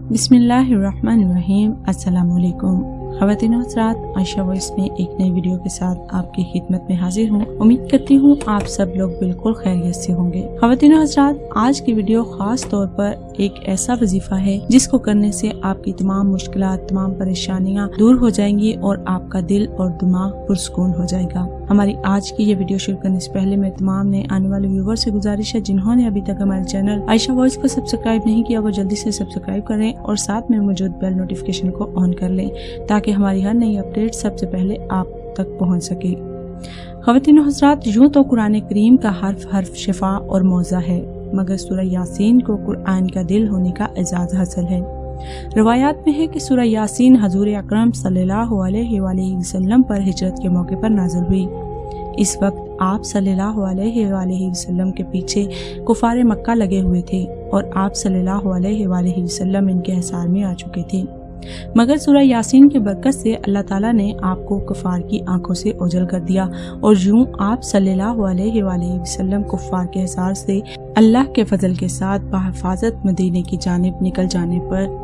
बिस्मिल्लाहिर्रहमानिर्रहीम। अस्सलाम वालेकुम ख़वातीन हज़रात, आयशा वॉइस में एक नई वीडियो के साथ आपकी खिदमत में हाजिर हूँ। उम्मीद करती हूँ आप सब लोग बिल्कुल खैरियत से होंगे। ख़वातीन हज़रात, आज की वीडियो खास तौर पर एक ऐसा वजीफा है जिसको करने से आपकी तमाम मुश्किलात, तमाम परेशानियाँ दूर हो जाएंगी और आपका दिल और दिमाग पुरसुकून हो जाएगा। हमारी आज की ये वीडियो शुरू करने से पहले मैं तमाम नए आने वाले व्यूवर से गुजारिश है, जिन्होंने अभी तक हमारे चैनल आयशा वॉइस को सब्सक्राइब नहीं किया वो जल्दी से सब्सक्राइब करें और साथ में मौजूद बेल नोटिफिकेशन को ऑन कर लें ताकि हमारी हर नई अपडेट सबसे पहले आप तक पहुंच सके। ख़वातीन हज़रात, यूं तो कुरान करीम का हर्फ हर्फ शिफा और मौज़ा है, मगर सूरह यासीन को कुरान का दिल होने का एजाज़ हासिल है। रवायात में है कि सूरह यासीन हजूर अकरम सल्लल्लाहु अलैहि वसल्लम पर हिजरत के मौके पर नाज़िल हुई। इस वक्त आप सल्लल्लाहु अलैहि वसल्लम के पीछे कुफार मक्का लगे हुए थे और आप सल्लल्लाहु अलैहि वसल्लम इनके हिसार में आ चुके थे, मगर सूरह यासीन के बरकत से अल्लाह ताला ने आपको कुफार की आंखों से ओझल कर दिया और यूं आप सल्लल्लाहु अलैहि वसल्लम कुफार के हिसार से अल्लाह के फजल के साथ बहिफाजत मदीने की जानिब निकल जाने पर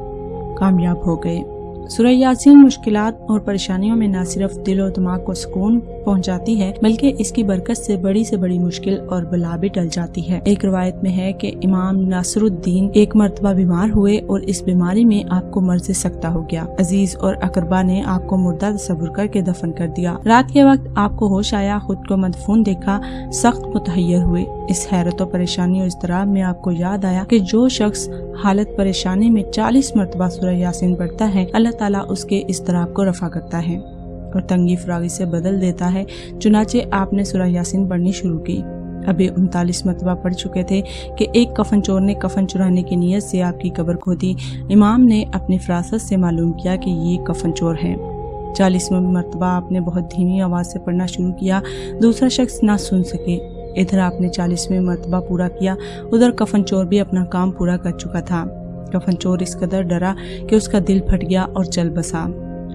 कामयाब हो गए। सूरह यासीन मुश्किलात और परेशानियों में न सिर्फ दिल और दिमाग को सुकून पहुंचाती है, बल्कि इसकी बरकत से बड़ी मुश्किल और बला भी टल जाती है। एक रवायत में है कि इमाम नासरुद्दीन एक मर्तबा बीमार हुए और इस बीमारी में आपको मर्ज़ सख्ता हो गया। अजीज और अकरबा ने आपको मुर्दा तस्वुर करके दफन कर दिया। रात के वक्त आपको होश आया, खुद को मदफून देखा, सख्त मुतहय्यर हुए। इस हैरत और परेशानी और इज़्तिराब में आपको याद आया कि जो शख्स हालत परेशानी में 40 मरतबा सूरह यासीन पढ़ता है, अल्लाह ताला उसके इज़्तिराब को रफा करता है और तंगी फरागी से बदल देता है। चुनाचे आपने सूरह यासीन पढ़नी शुरू की। अभी 39 मरतबा पढ़ चुके थे कि एक कफन चोर ने कफन चुराने की नीयत से आपकी कब्र खोदी। इमाम ने अपनी फरासत से मालूम किया कि ये कफन चोर है। 40वें मरतबा आपने बहुत धीमी आवाज़ से पढ़ना शुरू किया, दूसरा शख्स ना सुन सके। इधर आपने 40वें मरतबा पूरा किया, उधर कफन चोर भी अपना काम पूरा कर चुका था। कफन चोर इस कदर डरा कि उसका दिल फट गया और चल बसा।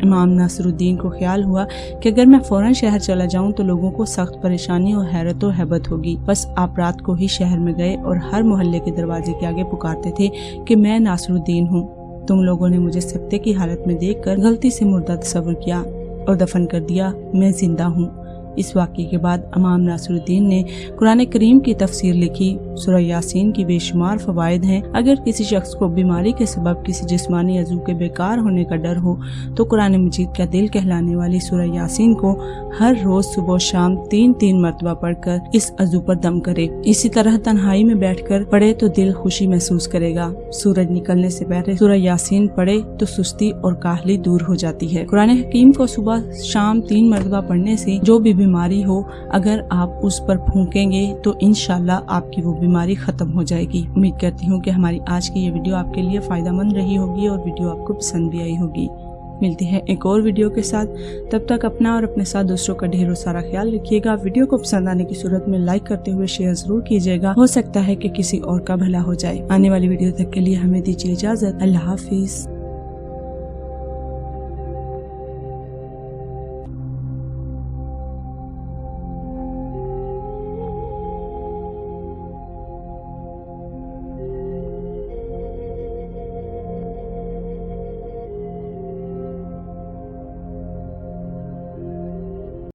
इमाम नासरुद्दीन को ख्याल हुआ कि अगर मैं फौरन शहर चला जाऊं तो लोगों को सख्त परेशानी और हैरत और हैबत होगी। बस आप रात को ही शहर में गए और हर मोहल्ले के दरवाजे के आगे पुकारते थे कि मैं नासरुद्दीन हूँ। तुम लोगों ने मुझे सख्ते की हालत में देखकर गलती से मुर्दा तस्वुर किया और दफन कर दिया, मैं जिंदा हूँ। इस वाक़ये के बाद इमाम नासरुद्दीन ने कुरान करीम की तफसीर लिखी। सूरह यासीन की बेशुमार फ़वाइद हैं। अगर किसी शख्स को बीमारी के सबब किसी जिस्मानी अज़ू के बेकार होने का डर हो तो कुरान मजीद का दिल कहलाने वाली सूरह यासीन को हर रोज़ सुबह शाम 3-3 मरतबा पढ़कर इस अज़ू पर दम करे। इसी तरह तन्हाई में बैठकर पढ़े तो दिल खुशी महसूस करेगा। सूरज निकलने से पहले सूरह यासीन पढ़े तो सुस्ती और काहली दूर हो जाती है। कुरान हकीम को सुबह शाम 3 मरतबा पढ़ने से जो भी बीमारी हो, अगर आप उस पर फूंकेंगे तो इंशाल्लाह आपकी वो बीमारी खत्म हो जाएगी। उम्मीद करती हूँ कि हमारी आज की ये वीडियो आपके लिए फायदेमंद रही होगी और वीडियो आपको पसंद भी आई होगी। मिलते हैं एक और वीडियो के साथ, तब तक अपना और अपने साथ दूसरों का ढेरों सारा ख्याल रखिएगा। वीडियो को पसंद आने की सूरत में लाइक करते हुए शेयर जरूर कीजिएगा, हो सकता है कि किसी और का भला हो जाए। आने वाली वीडियो तक के लिए हमें दीजिए इजाजत। अल्लाह हाफिज।